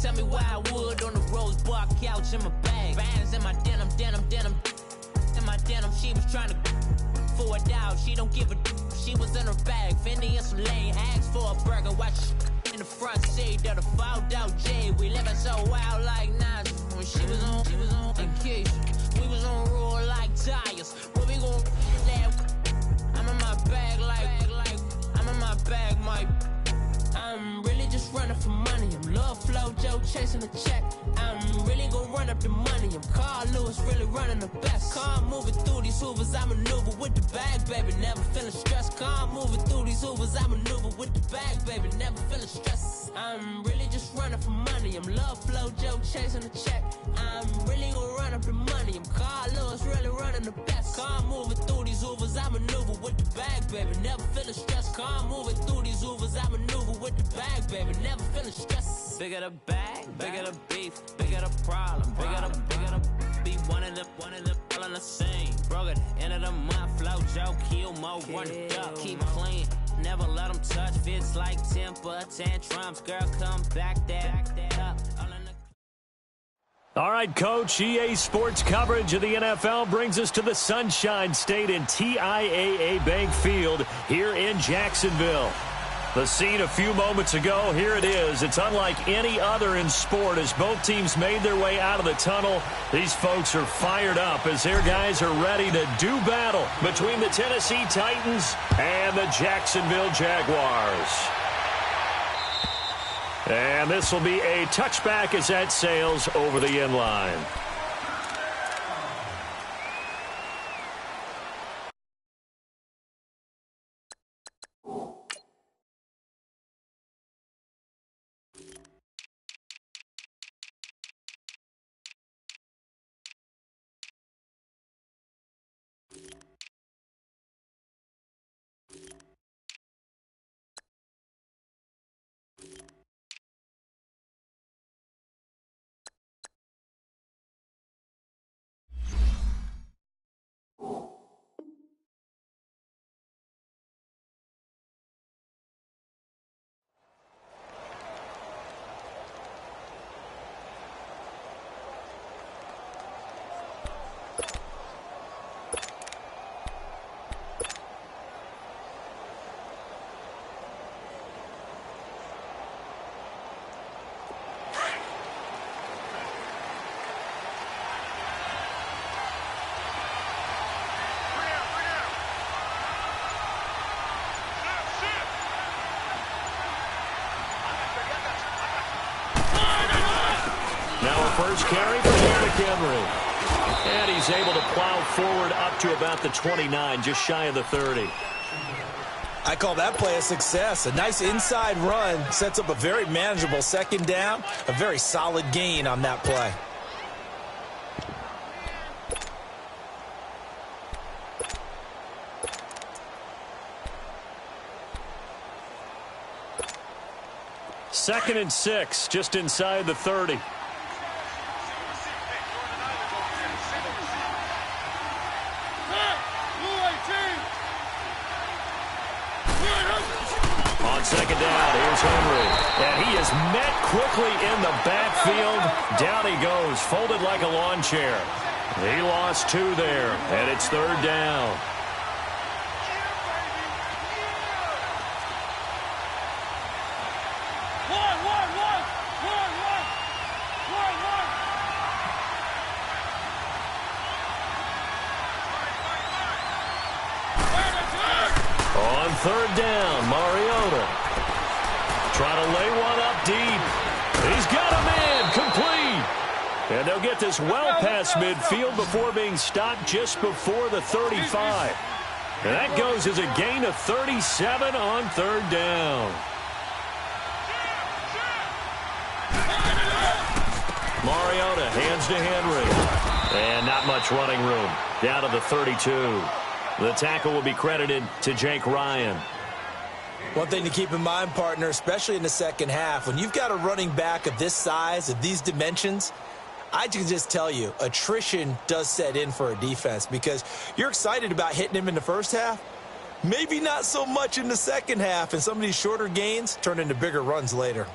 tell me why I would on the rose bar couch in my bag. Bands in my denim. In my denim, she was trying to for a doubt. She don't give a she was in her bag. Fendi and some lame hags for a burger. Watch in the front seat of the fouled out J. We living so wild like Nas. When she was on vacation, we was on roll like tires. What we gon' I'm in my bag like I'm in my bag, Mike. I'm really just running for money. I'm Love Flow Joe chasing the check. I'm really gonna run up the money. I'm Carl Lewis, really running the best. Car moving through these hoovers, I maneuver with the bag, baby. Never feeling stressed. Car moving through these hoovers, I maneuver with the bag, baby. Never feeling stressed. I'm really just running for money. I'm Love Flow Joe chasing the check. I'm really gonna run up the money. I'm Carl Lewis, really running the best. Car moving through these hoovers, I maneuver with the bag, baby. Never feeling stressed. Car moving through these hoovers, I maneuver with the bag, baby. Never feeling stressed. Bigger the bag, bigger the beef, bigger the problem, bigger the be one of the all in the same. Broke at the end of the month, Flow Joe, kill mo, run it up, keep clean. Never let them touch, fits like temper tantrums. Girl, come back that up. All right, Coach, EA Sports coverage of the NFL brings us to the Sunshine State in TIAA Bank Field here in Jacksonville. The scene a few moments ago, here it is. It's unlike any other in sport as both teams made their way out of the tunnel. These folks are fired up as their guys are ready to do battle between the Tennessee Titans and the Jacksonville Jaguars. And this will be a touchback as that sails over the end line. First carry for Derrick Henry. And he's able to plow forward up to about the 29, just shy of the 30. I call that play a success. A nice inside run sets up a very manageable second down. A very solid gain on that play. Second and 6, just inside the 30. On second down, here's Henry. And he is met quickly in the backfield. Down he goes, folded like a lawn chair. He lost 2 there, and it's third down. On third down, Mariota trying to lay one up deep. He's got a man, complete. And they'll get this well past midfield before being stopped just before the 35. And that goes as a gain of 37 on third down. Mariota hands to Henry. And not much running room. Down to the 32. The tackle will be credited to Jake Ryan. One thing to keep in mind, partner, especially in the second half, when you've got a running back of this size, of these dimensions, I can just tell you, attrition does set in for a defense because you're excited about hitting him in the first half. Maybe not so much in the second half, and some of these shorter gains turn into bigger runs later.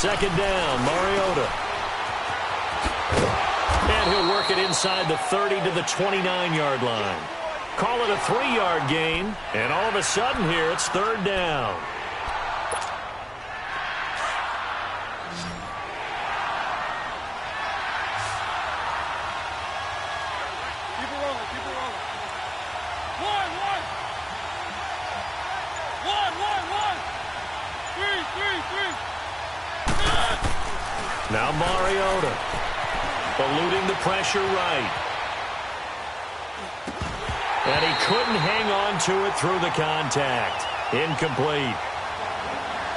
second down. Mariota. And he'll work it inside the 30 to the 29-yard line. Call it a 3-yard gain, and all of a sudden here it's third down. Now Mariota, eluding the pressure right. And he couldn't hang on to it through the contact. Incomplete.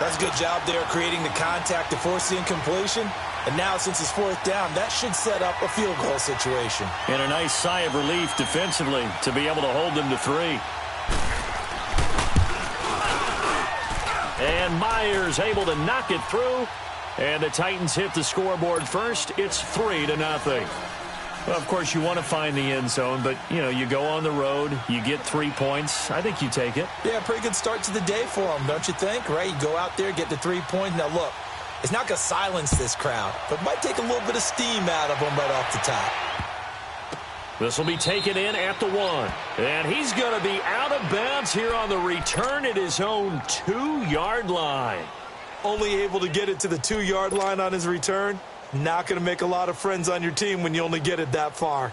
That's a good job there creating the contact to force the incompletion. And now since it's fourth down, that should set up a field goal situation. And a nice sigh of relief defensively to be able to hold them to 3. And Myers able to knock it through. And the Titans hit the scoreboard first. It's 3-0. Well, of course, you want to find the end zone, but, you go on the road, you get 3 points. I think you take it. Yeah, pretty good start to the day for them, don't you think? Right? You go out there, get the 3 points. Now, look, it's not going to silence this crowd, but it might take a little bit of steam out of them right off the top. This will be taken in at the 1. And he's going to be out of bounds here on the return at his own 2-yard line. Only able to get it to the 2-yard line on his return. Not going to make a lot of friends on your team when you only get it that far.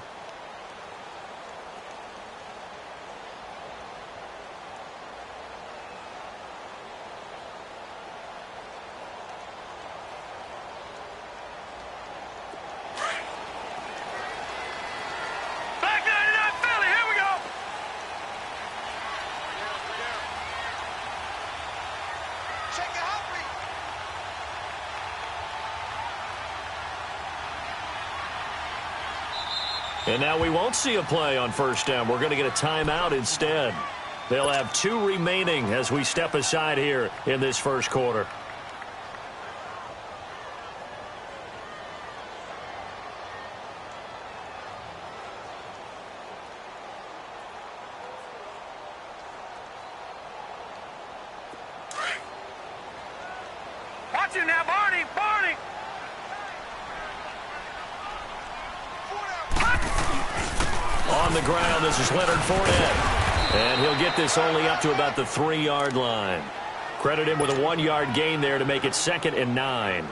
And now we won't see a play on first down. We're going to get a timeout instead. They'll have 2 remaining as we step aside here in this first quarter. Watch it now, Barney! Barney! On the ground, this is Leonard Fournette. And he'll get this only up to about the 3-yard line. Credit him with a 1-yard gain there to make it 2nd and 9.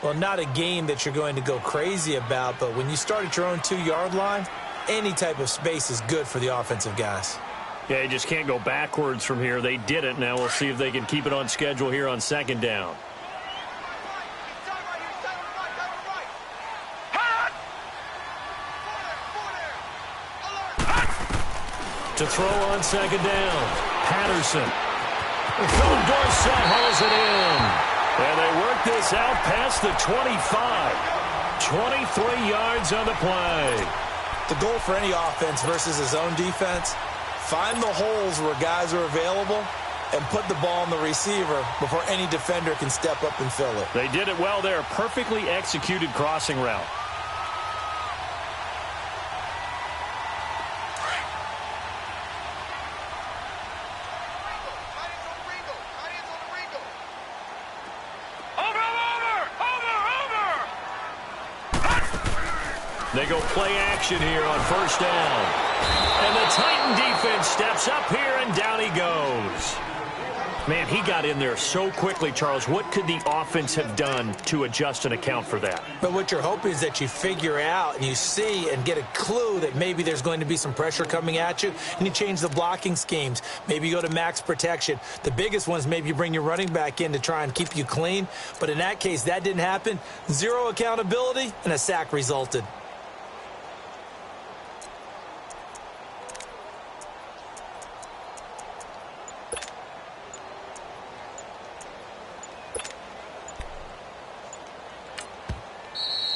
Well, not a game that you're going to go crazy about, but when you start at your own 2-yard line, any type of space is good for the offensive guys. Yeah, you just can't go backwards from here. They did it. Now we'll see if they can keep it on schedule here on 2nd down. To throw on 2nd down, Patterson. Philip Dorsett hauls it in. And they work this out past the 25. 23 yards on the play. The goal for any offense versus his own defense, find the holes where guys are available and put the ball on the receiver before any defender can step up and fill it. They did it well there. Perfectly executed crossing route. They go play action here on first down. And the Titan defense steps up here, and down he goes. Man, he got in there so quickly, Charles. What could the offense have done to adjust and account for that? But what you're hoping is that you figure out and you see and get a clue that maybe there's going to be some pressure coming at you, and you change the blocking schemes. Maybe you go to max protection. The biggest one is maybe you bring your running back in to try and keep you clean. But in that case, that didn't happen. 0 accountability, and a sack resulted.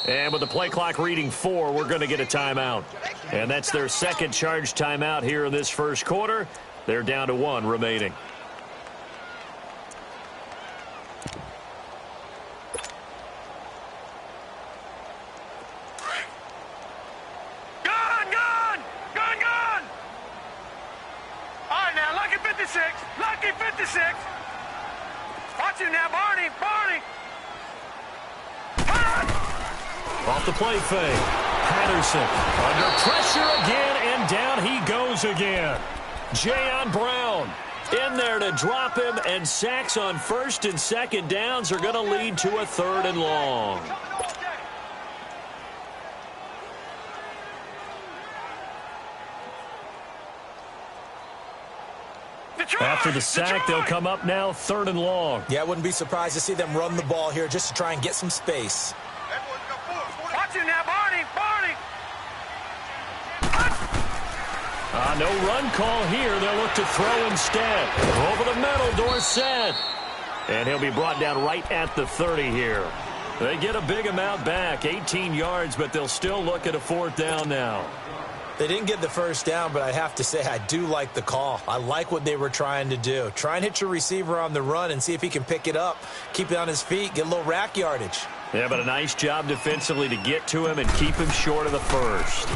And with the play clock reading 4, we're going to get a timeout. And that's their second charge timeout here in this first quarter. They're down to 1 remaining. Gun! Gun! Gun! Gun! All right, now, lucky 56. Lucky 56. Watch it now, Barney. Barney. Off the play fake. Patterson under pressure again, and down he goes again. Jayon Brown in there to drop him, and sacks on first and second downs are going to lead to a 3rd and long. After the sack, they'll come up now 3rd and long. Yeah, I wouldn't be surprised to see them run the ball here just to try and get some space. Watch it now, Barney. No run call here. They'll look to throw instead. Over the middle, Dorsett. And he'll be brought down right at the 30 here. They get a big amount back, 18 yards, but they'll still look at a 4th down now. They didn't get the first down, but I have to say I do like the call. I like what they were trying to do. Try and hit your receiver on the run and see if he can pick it up, keep it on his feet, get a little rack yardage. Yeah, but a nice job defensively to get to him and keep him short of the first.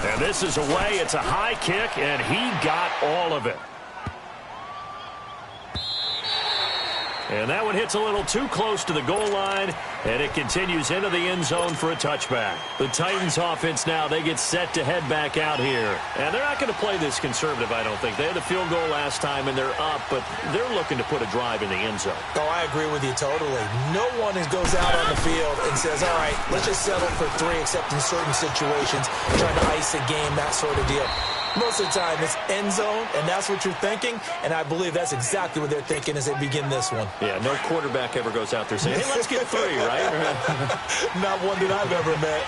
And this is away. It's a high kick, and he got all of it. And that one hits a little too close to the goal line, and it continues into the end zone for a touchback. The Titans offense now, they get set to head back out here. And they're not going to play this conservative, I don't think. They had a field goal last time, and they're up, but they're looking to put a drive in the end zone. Oh, I agree with you totally. No one goes out on the field and says, all right, let's just settle for 3, except in certain situations, trying to ice a game, that sort of deal. Most of the time, it's end zone, and that's what you're thinking, and I believe that's exactly what they're thinking as they begin this one. Yeah, no quarterback ever goes out there saying, hey, let's get 3, right? Not one that I've ever met.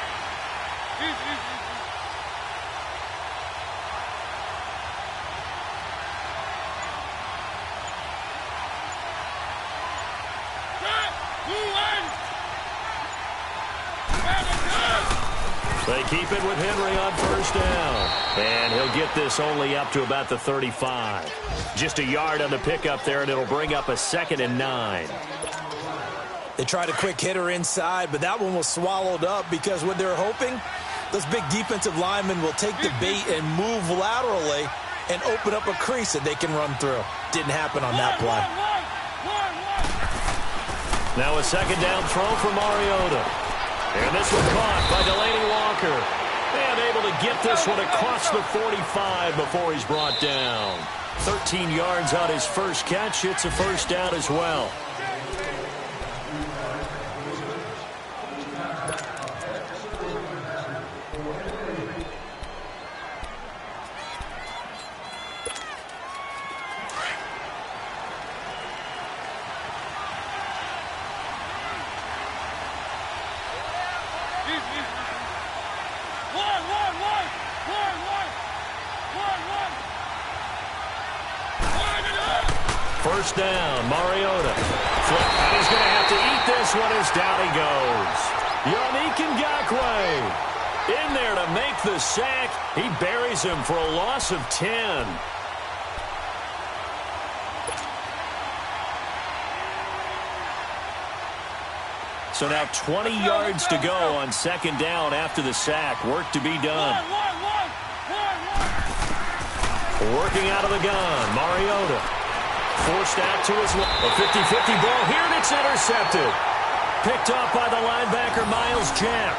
They keep it with Henry on first down. And he'll get this only up to about the 35. Just a yard on the pickup there, and it'll bring up a 2nd and 9. They tried a quick hitter inside, but that one was swallowed up because what they're hoping, those big defensive linemen will take the bait and move laterally and open up a crease that they can run through. Didn't happen on that play. Now a 2nd down throw for Mariota. And this one caught by Delaney Walker. And able to get this one across the 45 before he's brought down. 13 yards on his first catch. It's a 1st down as well. First down, Mariota. Flip, and he's going to have to eat this one as down he goes. Yannick Ngakoue in there to make the sack. He buries him for a loss of 10. So now 20 yards to go on 2nd down after the sack. Work to be done. Working out of the gun, Mariota. Forced out to his left. A 50-50 ball here, and it's intercepted. Picked off by the linebacker, Miles Jack.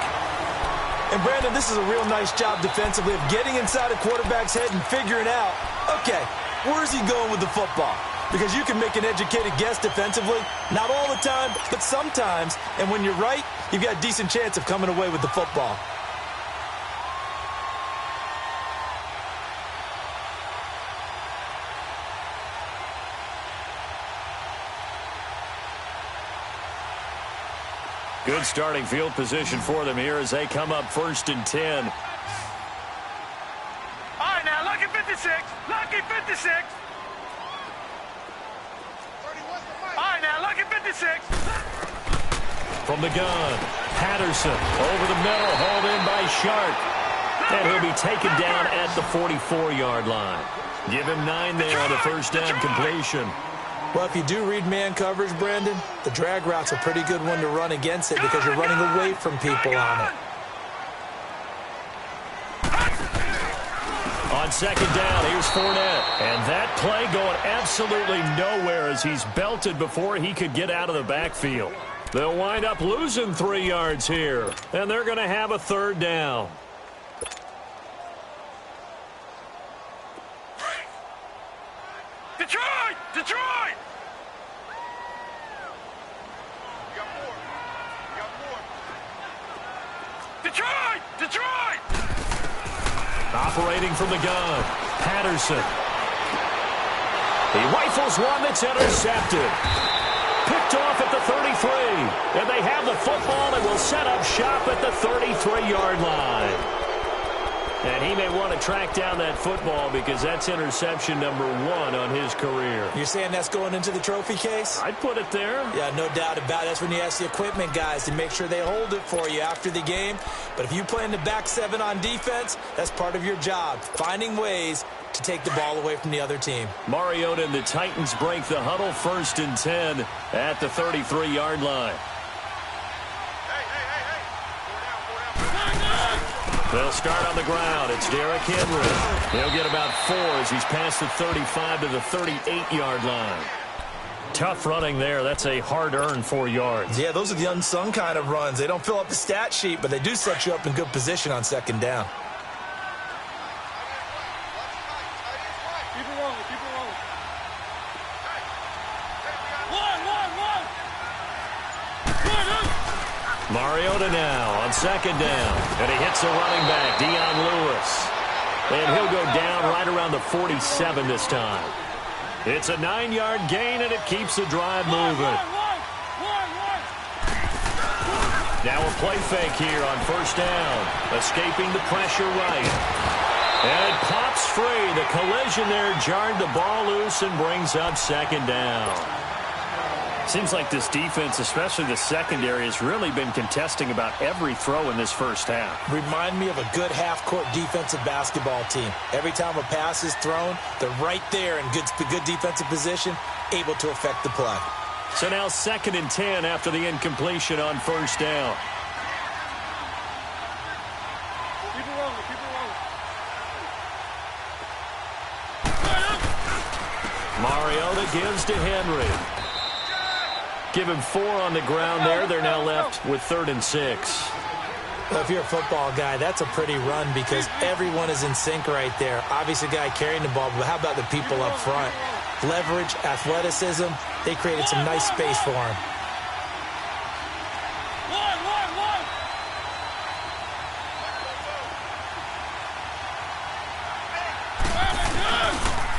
And, Brandon, this is a real nice job defensively of getting inside a quarterback's head and figuring out, okay, where's he going with the football? Because you can make an educated guess defensively. Not all the time, but sometimes. And when you're right, you've got a decent chance of coming away with the football. Good starting field position for them here as they come up 1st and 10. All right, now, lucky 56. Lucky 56. All right, now, lucky 56. From the gun, Patterson over the middle, hauled in by Sharp. And he'll be taken down at the 44-yard line. Give him 9 there on the 1st down completion. Well, if you do read man coverage, Brandon, the drag route's a pretty good one to run against it because you're running away from people on it. On 2nd down, here's Fournette. And that play going absolutely nowhere as he's belted before he could get out of the backfield. They'll wind up losing 3 yards here, and they're going to have a 3rd down. Detroit! Detroit! You got more. You got more. Detroit! Detroit! Operating from the gun, Patterson. He rifles one that's intercepted. Picked off at the 33. And they have the football and will set up shop at the 33-yard line. And he may want to track down that football because that's interception number 1 on his career. You're saying that's going into the trophy case? I'd put it there. Yeah, no doubt about it. That's when you ask the equipment guys to make sure they hold it for you after the game. But if you play in the back 7 on defense, that's part of your job, finding ways to take the ball away from the other team. Mariota and the Titans break the huddle, 1st and 10 at the 33-yard line. They'll start on the ground. It's Derrick Henry. He'll get about 4 as he's past the 35 to the 38-yard line. Tough running there. That's a hard-earned 4 yards. Yeah, those are the unsung kind of runs. They don't fill up the stat sheet, but they do set you up in good position on 2nd down. Keep it rolling. Keep it rolling. Mariota now on 2nd down. And he hits the running back, Dion Lewis. And he'll go down right around the 47 this time. It's a 9-yard gain, and it keeps the drive moving. Now a play fake here on 1st down. Escaping the pressure right. And it pops free. The collision there jarred the ball loose and brings up 2nd down. Seems like this defense, especially the secondary, has really been contesting about every throw in this 1st half. Remind me of a good half-court defensive basketball team. Every time a pass is thrown, they're right there in good defensive position, able to affect the play. So now 2nd and 10 after the incompletion on 1st down. Keep it rolling. Keep it rolling. Mariota gives to Henry. Give him 4 on the ground there. They're now left with 3rd and 6. Well, if you're a football guy, that's a pretty run because everyone is in sync right there. Obviously, a guy carrying the ball, but how about the people up front? Leverage, athleticism, they created some nice space for him.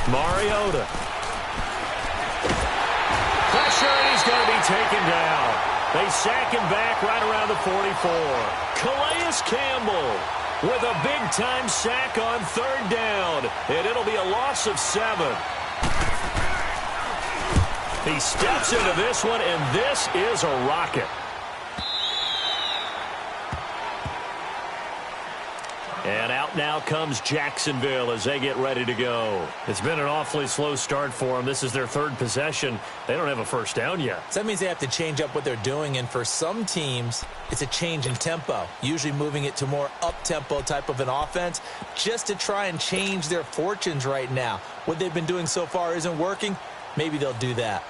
Mariota. Pressure, and he's going to be taken down. They sack him back right around the 44. Calais Campbell with a big-time sack on 3rd down, and it'll be a loss of 7. He steps into this one, and this is a rocket. And out now comes Jacksonville as they get ready to go. It's been an awfully slow start for them. This is their 3rd possession. They don't have a 1st down yet. So that means they have to change up what they're doing, and for some teams, it's a change in tempo, usually moving it to more up-tempo type of an offense just to try and change their fortunes right now. What they've been doing so far isn't working. Maybe they'll do that.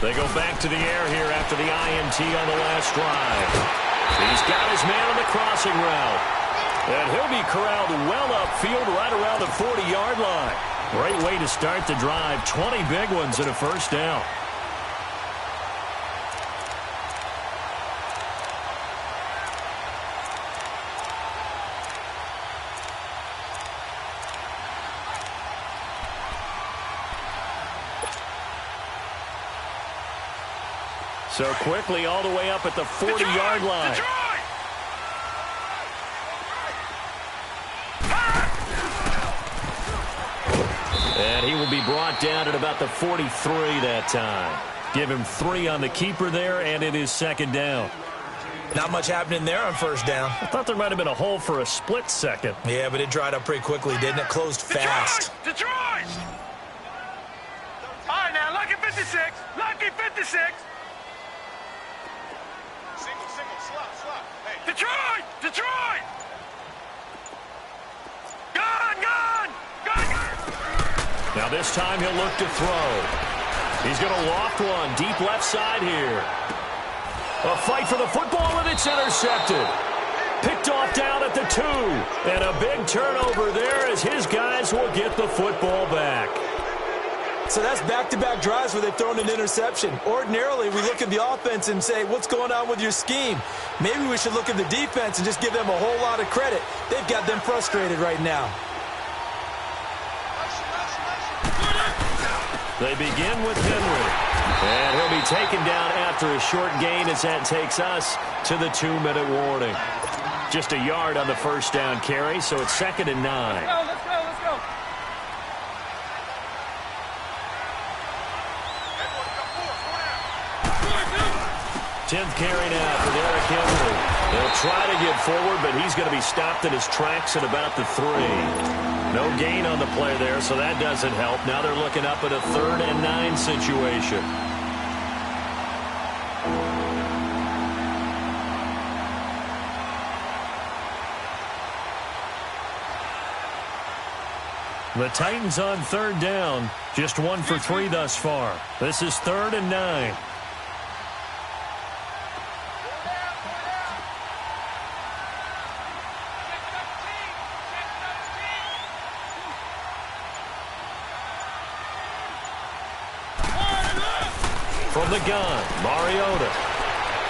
They go back to the air here after the INT on the last drive. He's got his man on the crossing route. And he'll be corralled well upfield right around the 40-yard line. Great way to start the drive. 20 big ones and a 1st down. So quickly all the way up at the 40-yard line. Detroit! And he will be brought down at about the 43 that time. Give him 3 on the keeper there, and it is 2nd down. Not much happening there on 1st down. I thought there might have been a hole for a split second. Yeah, but it dried up pretty quickly, didn't it? Closed fast. Detroit! All right, now, lucky 56. Lucky 56. Single, slap. Hey. Detroit! Now this time he'll look to throw. He's going to loft one deep left side here. A fight for the football, and it's intercepted. Picked off down at the 2. And a big turnover there as his guys will get the football back. So that's back-to-back drives where they've thrown an interception. Ordinarily, we look at the offense and say, what's going on with your scheme? Maybe we should look at the defense and just give them a whole lot of credit. They've got them frustrated right now. They begin with Henry. And he'll be taken down after a short gain as that takes us to the 2-minute warning. Just a yard on the first down carry, so it's 2nd and 9. Let's go. 10th carry now for Derrick Henry. They'll try to get forward, but he's going to be stopped in his tracks at about the 3. No gain on the play there, so that doesn't help. Now they're looking up at a 3rd and 9 situation. The Titans on 3rd down. Just 1 for 3 thus far. This is 3rd and 9. From the gun, Mariota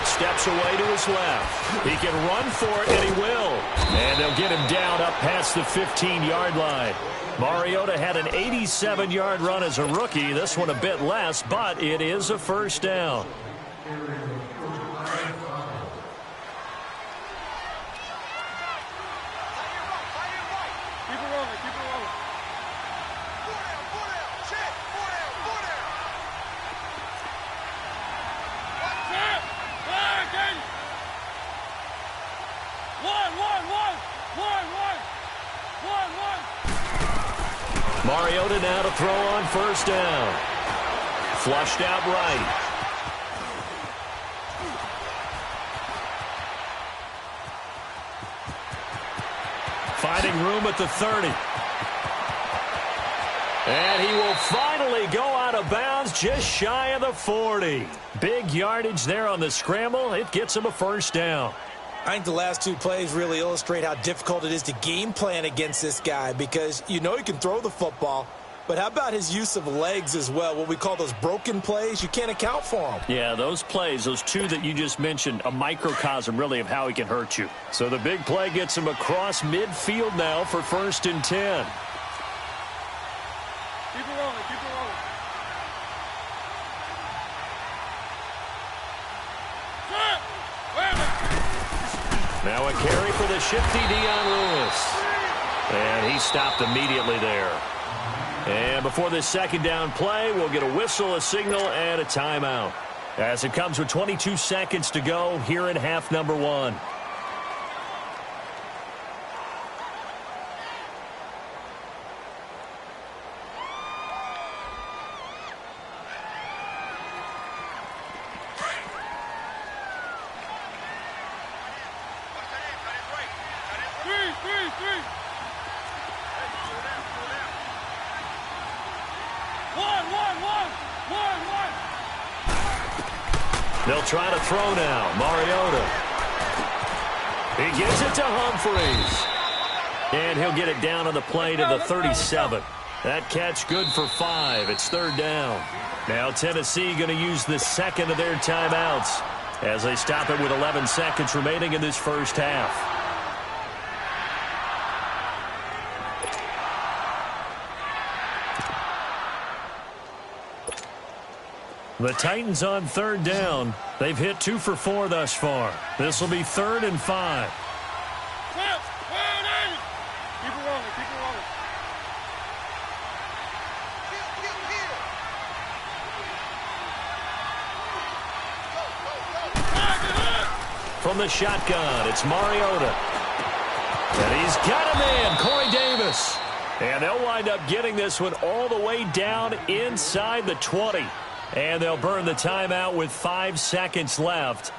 steps away to his left. He can run for it, and he will. And they'll get him down up past the 15-yard line. Mariota had an 87-yard run as a rookie. This one a bit less, but it is a first down. Mariota now to throw on first down. Flushed out right. Finding room at the 30. And he will finally go out of bounds just shy of the 40. Big yardage there on the scramble. It gets him a first down. I think the last 2 plays really illustrate how difficult it is to game plan against this guy because you know he can throw the football, but how about his use of legs as well? What we call those broken plays, you can't account for them. Yeah, those plays, those 2 that you just mentioned, a microcosm really of how he can hurt you. So the big play gets him across midfield now for 1st and 10. Keep it rolling. Now a carry for the shifty Dion Lewis. And he stopped immediately there. And before this 2nd down play, we'll get a whistle, a signal, and a timeout. As it comes with 22 seconds to go here in half number 1. They'll try to throw now. Mariota. He gives it to Humphreys. And he'll get it down on the play to the 37. That catch good for 5. It's 3rd down. Now Tennessee going to use the 2nd of their timeouts as they stop it with 11 seconds remaining in this first half. The Titans on 3rd down. They've hit 2 for 4 thus far. This will be 3rd and 5. Keep it rolling. From the shotgun, it's Mariota. And he's got a man, Corey Davis. And they'll wind up getting this one all the way down inside the 20. And they'll burn the timeout with 5 seconds left.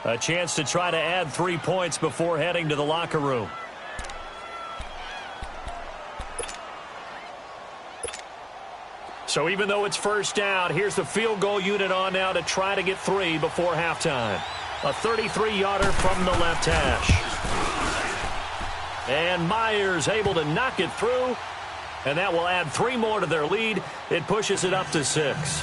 A chance to try to add 3 points before heading to the locker room. So even though it's first down, here's the field goal unit on now to try to get 3 before halftime. A 33-yarder from the left hash. And Myers able to knock it through. And that will add 3 more to their lead. It pushes it up to 6.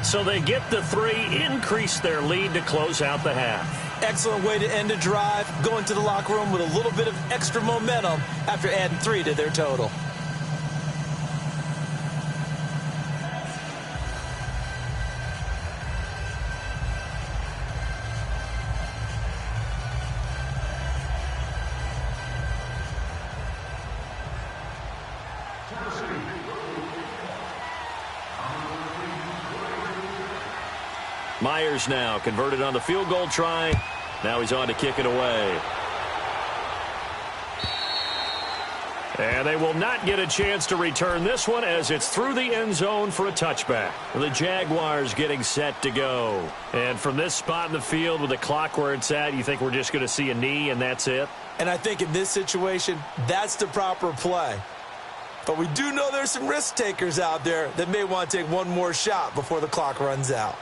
So they get the 3, increase their lead to close out the half. Excellent way to end a drive. Going to the locker room with a little bit of extra momentum after adding 3 to their total. Myers now converted on the field goal try. Now he's on to kick it away. And they will not get a chance to return this one as it's through the end zone for a touchback. The Jaguars getting set to go. And from this spot in the field with the clock where it's at, you think we're just going to see a knee and that's it? And I think in this situation, that's the proper play. But we do know there's some risk takers out there that may want to take one more shot before the clock runs out.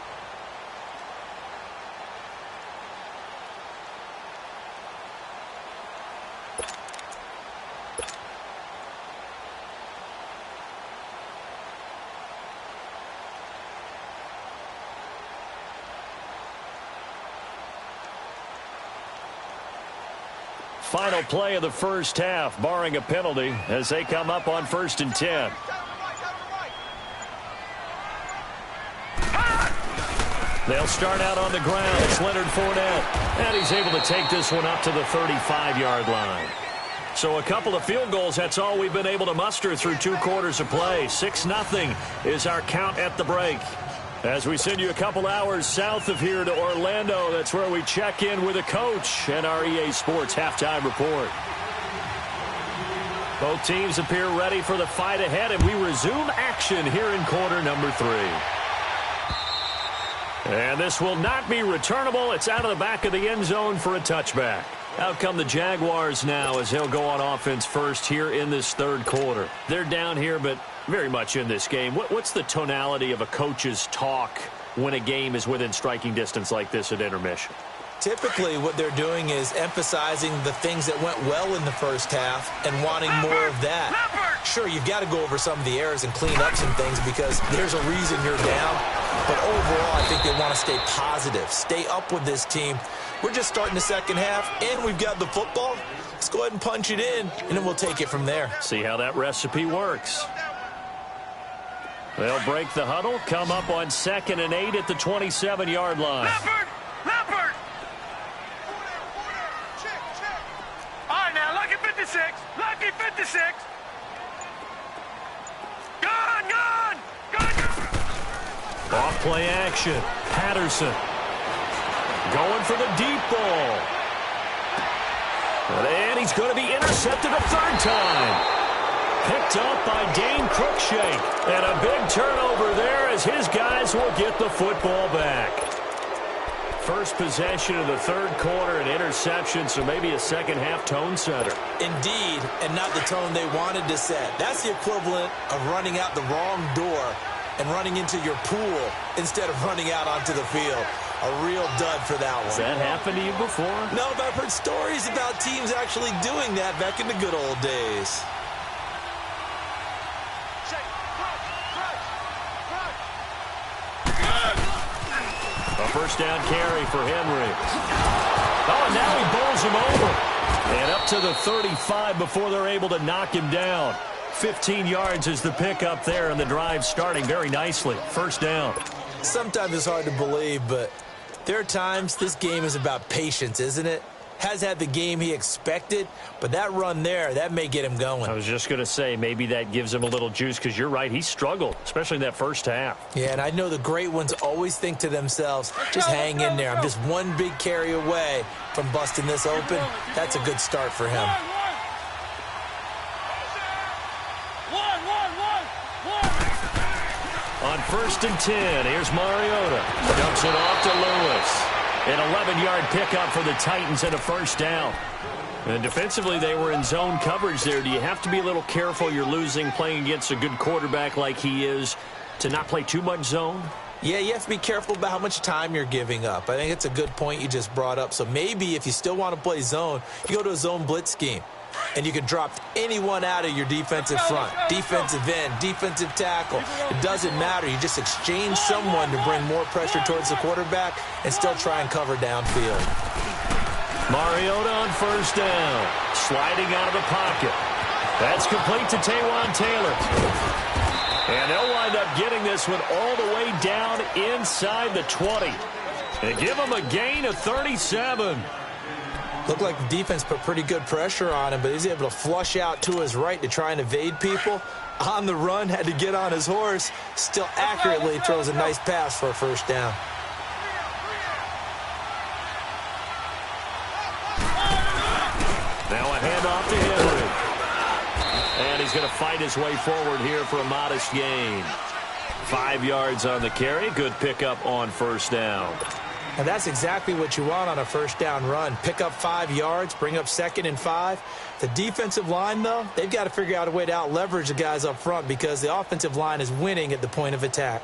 Final play of the first half, barring a penalty, as they come up on 1st and 10. They'll start out on the ground. It's Leonard Fournette. And he's able to take this one up to the 35-yard line. So a couple of field goals, that's all we've been able to muster through 2 quarters of play. 6-0 is our count at the break. As we send you a couple hours south of here to Orlando, that's where we check in with a coach and our EA Sports halftime report. Both teams appear ready for the fight ahead, and we resume action here in quarter number 3. And this will not be returnable. It's out of the back of the end zone for a touchback. Out come the Jaguars now as they'll go on offense first here in this 3rd quarter. They're down here, but very much in this game. What's the tonality of a coach's talk when a game is within striking distance like this at intermission? Typically, what they're doing is emphasizing the things that went well in the first half and wanting more of that. Sure, you've got to go over some of the errors and clean up some things because there's a reason you're down. But overall, I think they want to stay positive, stay up with this team. We're just starting the second half, and we've got the football. Let's go ahead and punch it in, and then we'll take it from there. See how that recipe works. They'll break the huddle, come up on 2nd and 8 at the 27-yard line. Leopard! All right, now, lucky 56. Lucky 56. Gun! Off play action. Patterson going for the deep ball. And he's going to be intercepted a 3rd time. Picked up by Dane Cruikshank. And a big turnover there as his guys will get the football back. First possession of the 3rd quarter, an interception, so maybe a second-half tone setter. Indeed, and not the tone they wanted to set. That's the equivalent of running out the wrong door and running into your pool instead of running out onto the field. A real dud for that one. Has that happened to you before? No, but I've heard stories about teams actually doing that back in the good old days. A first down carry for Henry. Oh, and now he bowls him over. And up to the 35 before they're able to knock him down. 15 yards is the pickup there, and the drive starting very nicely. First down. Sometimes it's hard to believe, but there are times this game is about patience, isn't it? Has had the game he expected, but that run there, that may get him going. I was just going to say, maybe that gives him a little juice, because you're right, he struggled, especially in that first half. Yeah, and I know the great ones always think to themselves, just hang in there. I'm just one big carry away from busting this open. That's a good start for him. On 1st and 10, here's Mariota. Dumps it off to Lewis. An 11-yard pickup for the Titans and a first down. And defensively, they were in zone coverage there. Do you have to be a little careful? You're losing playing against a good quarterback like he is. to not play too much zone? Yeah, you have to be careful about how much time you're giving up. I think it's a good point you just brought up. So maybe if you still want to play zone, you go to a zone blitz scheme. And you can drop anyone out of your defensive front. Defensive end, defensive tackle. It doesn't matter. You just exchange someone to bring more pressure towards the quarterback and still try and cover downfield. Mariota on first down. Sliding out of the pocket. That's complete to Taywan Taylor. And they'll wind up getting this one all the way down inside the 20. And give them a gain of 37. Looked like the defense put pretty good pressure on him, but he's able to flush out to his right to try and evade people. On the run, had to get on his horse. Still accurately throws a nice pass for a first down. Now a handoff to Henry. And he's going to fight his way forward here for a modest gain. 5 yards on the carry. Good pickup on first down. And that's exactly what you want on a first down run. Pick up 5 yards, bring up 2nd and 5. The defensive line, though, they've got to figure out a way to out-leverage the guys up front because the offensive line is winning at the point of attack.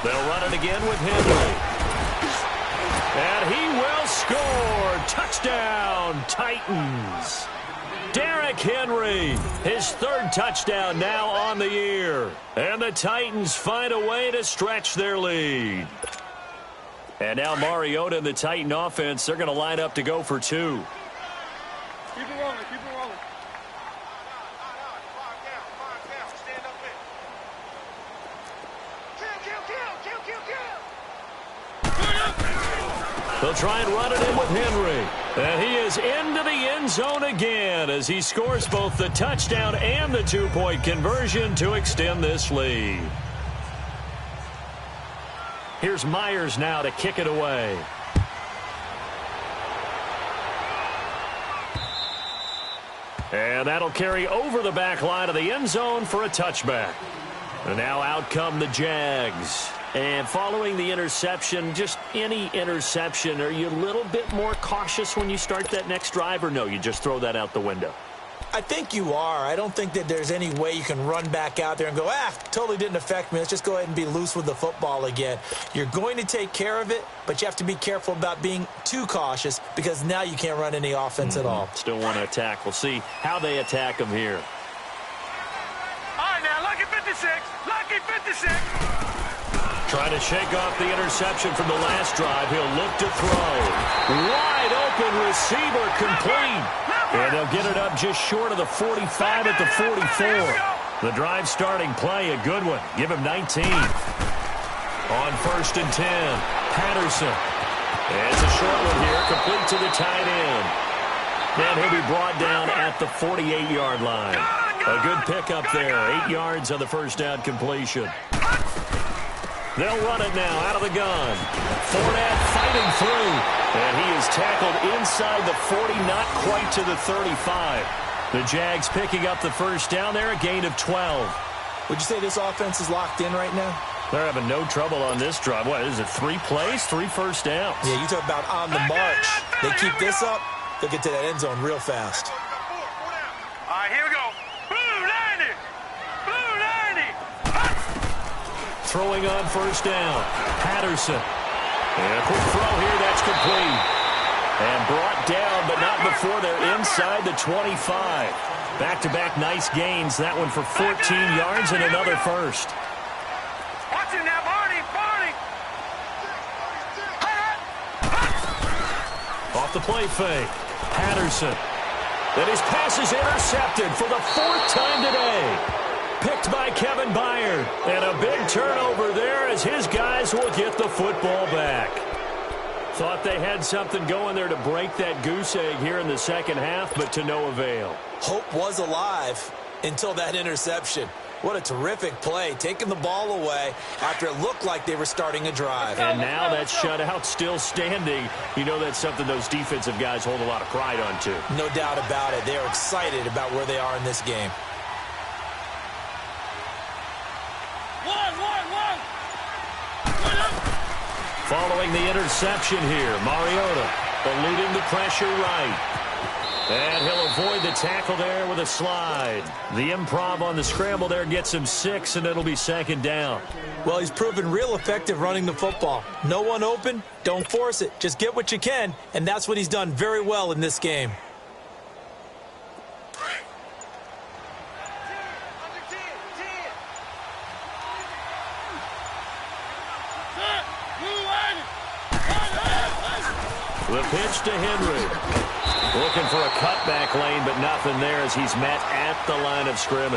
They'll run it again with Henry. And he will score. Touchdown, Titans. Derrick Henry, his 3rd touchdown now on the year. And the Titans find a way to stretch their lead. And now Mariota and the Titan offense, they're going to line up to go for 2. Keep it rolling, keep it rolling. They'll try and run it in with Henry. And he is into the end zone again as he scores both the touchdown and the 2-point conversion to extend this lead. Here's Myers now to kick it away. And that'll carry over the back line of the end zone for a touchback. And now out come the Jags. And following the interception, just any interception, are you a little bit more cautious when you start that next drive, or no, you just throw that out the window? I think you are. I don't think that there's any way you can run back out there and go, totally didn't affect me. Let's just go ahead and be loose with the football again. You're going to take care of it, but you have to be careful about being too cautious because now you can't run any offense at all. Still want to attack. We'll see how they attack them here. All right, now, lucky 56. Lucky 56. Trying to shake off the interception from the last drive. He'll look to throw. Wide open receiver complete. And they'll get it up just short of the 45 at the 44. The drive starting play, a good one. Give him 19. On 1st and 10, Patterson. And it's a short one here, complete to the tight end. And he'll be brought down at the 48-yard line. A good pickup there, 8 yards on the first down completion. They'll run it now out of the gun. Fournette fighting through. And he is tackled inside the 40, not quite to the 35. The Jags picking up the first down there, a gain of 12. Would you say this offense is locked in right now? They're having no trouble on this drive. What is it, 3 plays, 3 first downs? Yeah, you talk about on the march. They keep this up, they'll get to that end zone real fast. All right, here we go. Blue 90. Blue 90. Throwing on first down. Patterson. And a quick throw here, that's complete. And brought down, but not before they're inside the 25. Back-to-back nice gains. That one for 14 yards and another first. Watch it now, Barney. Barney. Off the play fake. Patterson. And his pass is intercepted for the 4th time today. Picked by Kevin Byard. And a big turnover there as his guys will get the football back. Thought they had something going there to break that goose egg here in the second half, but to no avail. Hope was alive until that interception. What a terrific play, taking the ball away after it looked like they were starting a drive. And now that shutout still standing. You know that's something those defensive guys hold a lot of pride on, too. No doubt about it. They are excited about where they are in this game. Following the interception here, Mariota eluding the pressure right. And he'll avoid the tackle there with a slide. The improv on the scramble there gets him 6, and it'll be second down. Well, he's proven real effective running the football. No one open, don't force it. Just get what you can, and that's what he's done very well in this game. The pitch to Henry. Looking for a cutback lane, but nothing there as he's met at the line of scrimmage.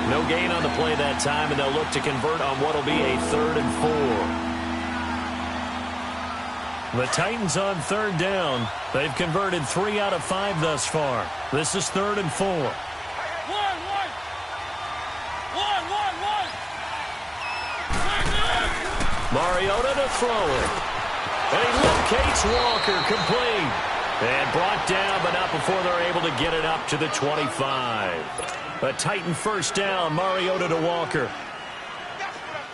No gain on the play that time, and they'll look to convert on what will be a 3rd and 4. The Titans on 3rd down. They've converted 3 out of 5 thus far. This is 3rd and 4. Mariota to throw it. And he locates Walker, complete. And brought down, but not before they're able to get it up to the 25. A Titan first down, Mariota to Walker.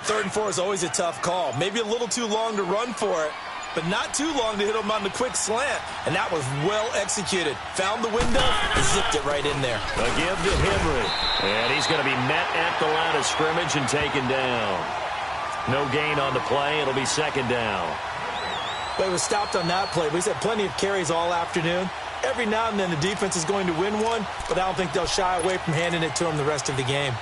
3rd and 4 is always a tough call. Maybe a little too long to run for it, but not too long to hit him on the quick slant. And that was well executed. Found the window and zipped it right in there. A give to Henry. And he's going to be met at the line of scrimmage and taken down. No gain on the play. It'll be second down. But it was stopped on that play. We've had plenty of carries all afternoon. Every now and then the defense is going to win one, but I don't think they'll shy away from handing it to him the rest of the game.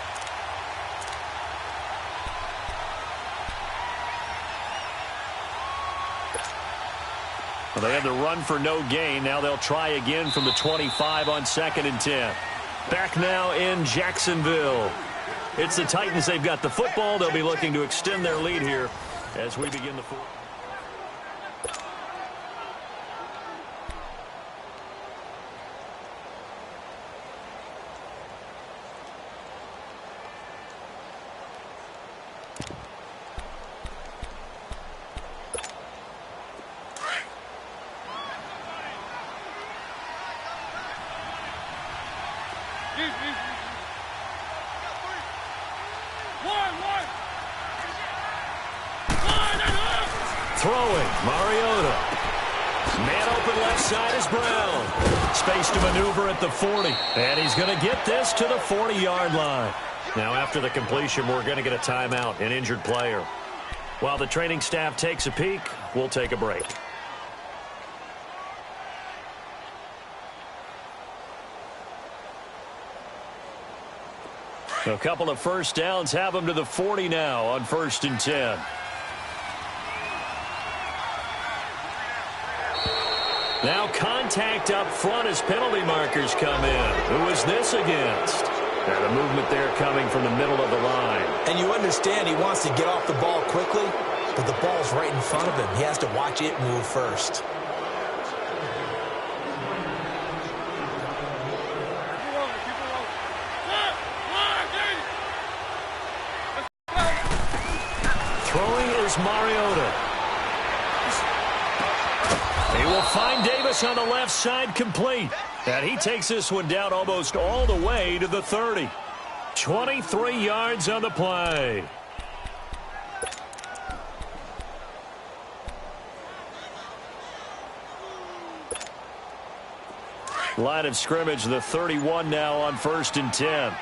Well, they had the run for no gain. Now they'll try again from the 25 on 2nd and 10. Back now in Jacksonville. It's the Titans. They've got the football. They'll be looking to extend their lead here as we begin the fourth. Throwing, Mariota. Man open left side is Brown. Space to maneuver at the 40. And he's going to get this to the 40-yard line. Now after the completion, we're going to get a timeout, an injured player. While the training staff takes a peek, we'll take a break. A couple of first downs have them to the 40 now on 1st and 10. Now contact up front as penalty markers come in. Who is this against? And a movement there coming from the middle of the line. And you understand he wants to get off the ball quickly, but the ball's right in front of him. He has to watch it move first. Throwing is Mariota. He will find Davis on the left side, complete. And he takes this one down almost all the way to the 30. 23 yards on the play. Line of scrimmage, the 31 now on 1st and 10.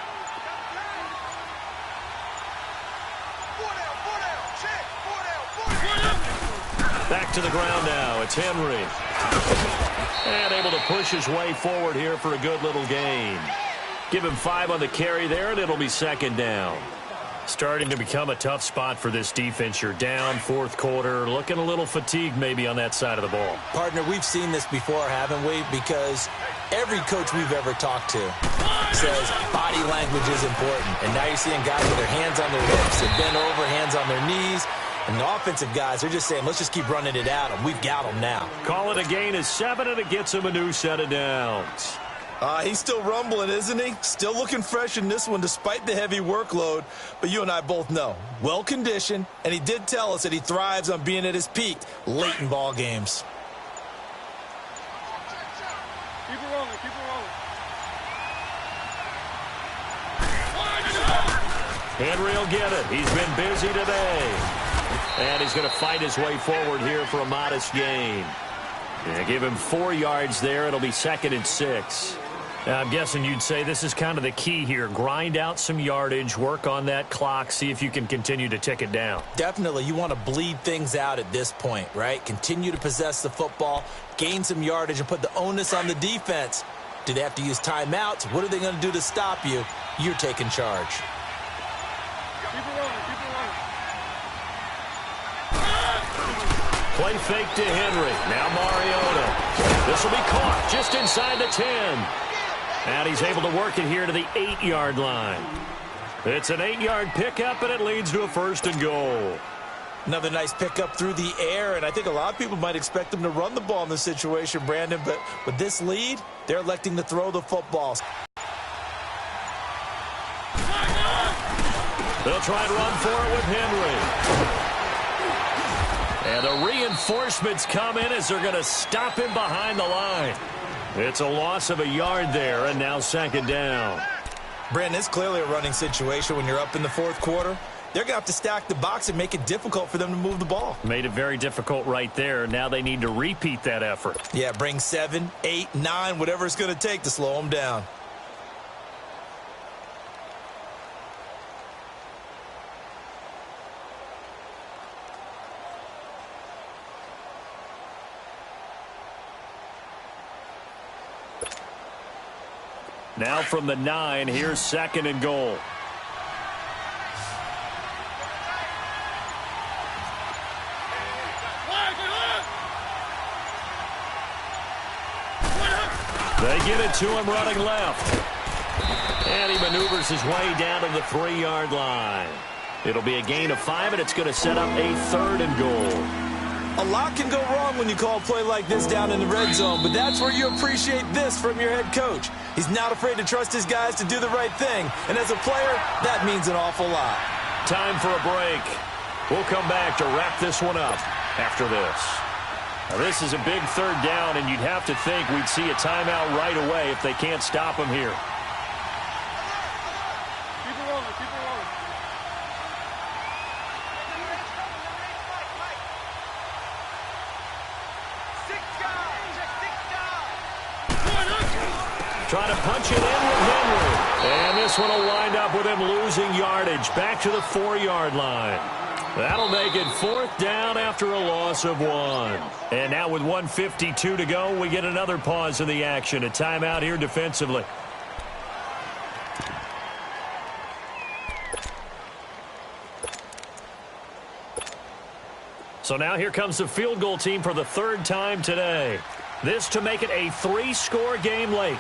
Back to the ground now. It's Henry. And able to push his way forward here for a good little gain. Give him 5 on the carry there, and it'll be second down. Starting to become a tough spot for this defense. You're down 4th quarter, looking a little fatigued maybe on that side of the ball. Partner, we've seen this before, haven't we? Because every coach we've ever talked to says body language is important. And now you're seeing guys with their hands on their hips and bent over, hands on their knees. And the offensive guys are just saying, let's just keep running it at them. We've got them now. Call it a gain of 7, and it gets him a new set of downs. He's still rumbling, isn't he? Still looking fresh in this one despite the heavy workload. But you and I both know, well-conditioned, and he did tell us that he thrives on being at his peak late in ball games. Keep it rolling, keep it rolling. Henry will get it. He's been busy today. And he's going to fight his way forward here for a modest gain. Yeah, give him 4 yards there. It'll be 2nd and 6. Now, I'm guessing you'd say this is kind of the key here. Grind out some yardage, work on that clock, see if you can continue to tick it down. Definitely. You want to bleed things out at this point, right? Continue to possess the football, gain some yardage, and put the onus on the defense. Do they have to use timeouts? What are they going to do to stop you? You're taking charge. Play fake to Henry. Now Mariota. This will be caught just inside the 10. And he's able to work it here to the 8-yard line. It's an 8-yard pickup, and it leads to a 1st and goal. Another nice pickup through the air, and I think a lot of people might expect them to run the ball in this situation, Brandon, but with this lead, they're electing to throw the football. They'll try and run for it with Henry. And the reinforcements come in as they're going to stop him behind the line. It's a loss of a yard there, and now 2nd down. Brandon, it's clearly a running situation when you're up in the 4th quarter. They're going to have to stack the box and make it difficult for them to move the ball. Made it very difficult right there. Now they need to repeat that effort. Yeah, bring 7, 8, 9, whatever it's going to take to slow them down. Now from the 9, here's 2nd and goal. They get it to him running left. And he maneuvers his way down to the 3-yard line. It'll be a gain of 5, and it's going to set up a 3rd and goal. A lot can go wrong when you call a play like this down in the red zone, but that's where you appreciate this from your head coach. He's not afraid to trust his guys to do the right thing, and as a player, that means an awful lot. Time for a break. We'll come back to wrap this one up after this. Now, this is a big 3rd down, and you'd have to think we'd see a timeout right away if they can't stop him here. Keep it rolling, keep it rolling. Trying to punch it in with Henry. And this one will wind up with him losing yardage back to the 4-yard line. That'll make it 4th down after a loss of 1. And now with 1:52 to go, we get another pause in the action. A timeout here defensively. So now here comes the field goal team for the 3rd time today. This to make it a 3-score game late.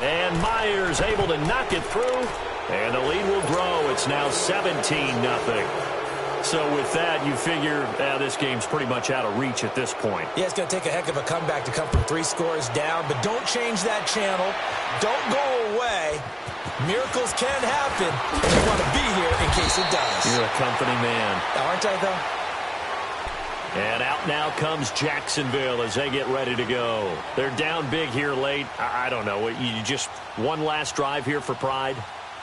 And Myers able to knock it through. And the lead will grow. It's now 17-0. So with that, you figure this game's pretty much out of reach at this point. Yeah, it's going to take a heck of a comeback to come from 3 scores down, but don't change that channel. Don't go away. Miracles can happen, and you want to be here in case it does. You're a company man. Aren't I, though? And out now comes Jacksonville as they get ready to go. They're down big here late. I don't know. You just one last drive here for pride?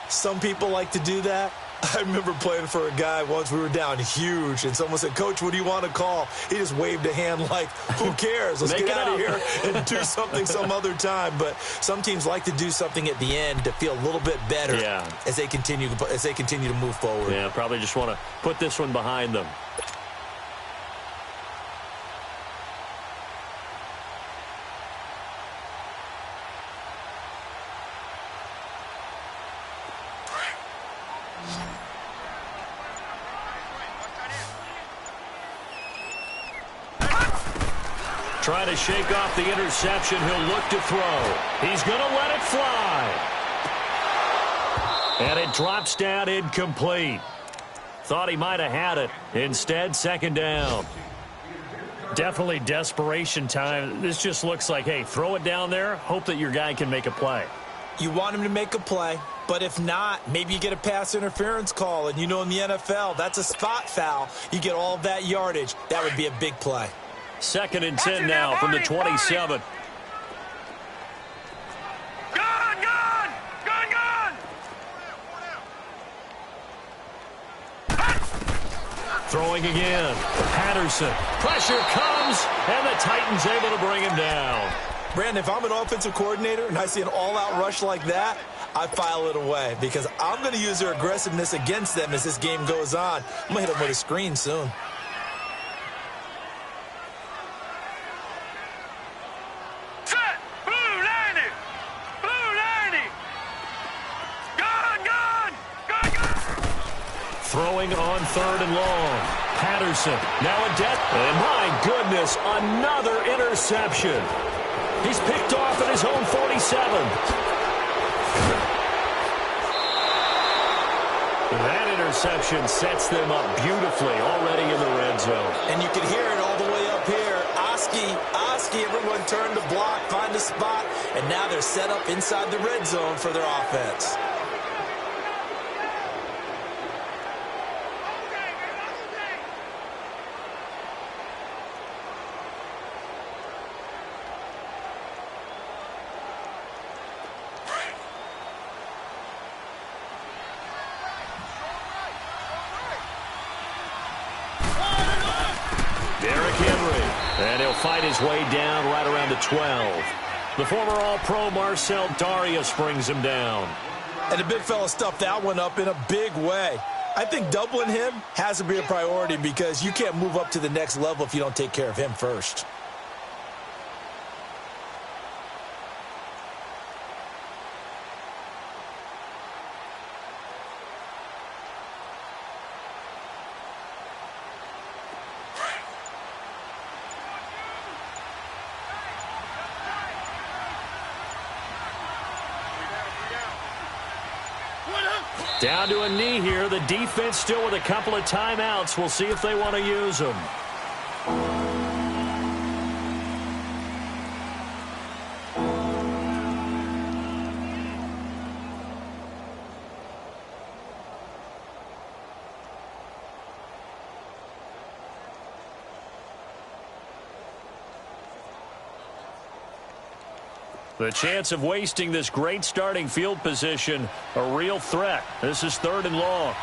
Some people like to do that. I remember playing for a guy once. We were down huge, and someone said, "Coach, what do you want to call?" He just waved a hand like, who cares? Let's get out of here and do something some other time. But some teams like to do something at the end to feel a little bit better as they continue to move forward. Yeah, probably just want to put this one behind them. Trying to shake off the interception. He'll look to throw. He's going to let it fly. And it drops down incomplete. Thought he might have had it. Instead, 2nd down. Definitely desperation time. This just looks like, hey, throw it down there. Hope that your guy can make a play. You want him to make a play, but if not, maybe you get a pass interference call. And you know in the NFL, that's a spot foul. You get all of that yardage. That would be a big play. 2nd and 10 now from the 27. Gun! Throwing again. Patterson. Pressure comes, and the Titans able to bring him down. Brandon, if I'm an offensive coordinator and I see an all-out rush like that, I file it away because I'm going to use their aggressiveness against them as this game goes on. I'm going to hit them with a screen soon. Set! Blue 90! Blue 90! Gone, gone! Gone, gone! Throwing on 3rd and long. Patterson now in debt. And my goodness, another interception. He's picked off at his own 47. That interception sets them up beautifully already in the red zone. And you can hear it all the way up here. Oski, everyone turned to block, find a spot, and now they're set up inside the red zone for their offense. And he'll fight his way down right around the 12. The former All-Pro Marcel Darius brings him down. And the big fella stuffed that one up in a big way. I think doubling him has to be a priority because you can't move up to the next level if you don't take care of him first. Down to a knee here. The defense still with a couple of timeouts. We'll see if they want to use them. The chance of wasting this great starting field position, a real threat. This is 3rd and long.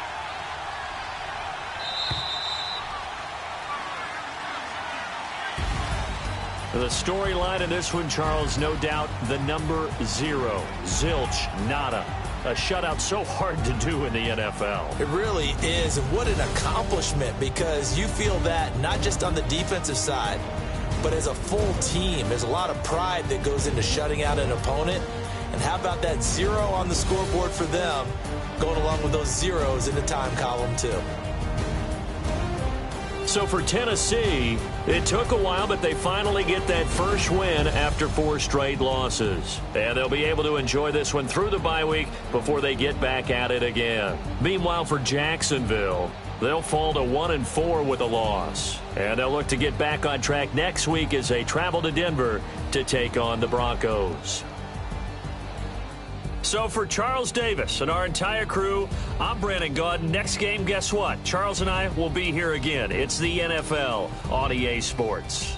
The storyline in this one, Charles, no doubt the number 0. Zilch, nada. A shutout so hard to do in the NFL. It really is, and what an accomplishment, because you feel that not just on the defensive side, but as a full team. There's a lot of pride that goes into shutting out an opponent. And how about that 0 on the scoreboard for them, going along with those zeros in the time column too. So for Tennessee, it took a while, but they finally get that first win after 4 straight losses. And they'll be able to enjoy this one through the bye week before they get back at it again. Meanwhile, for Jacksonville, they'll fall to 1-4 with a loss. And they'll look to get back on track next week as they travel to Denver to take on the Broncos. So for Charles Davis and our entire crew, I'm Brandon Gaudin. Next game, guess what? Charles and I will be here again. It's the NFL on EA Sports.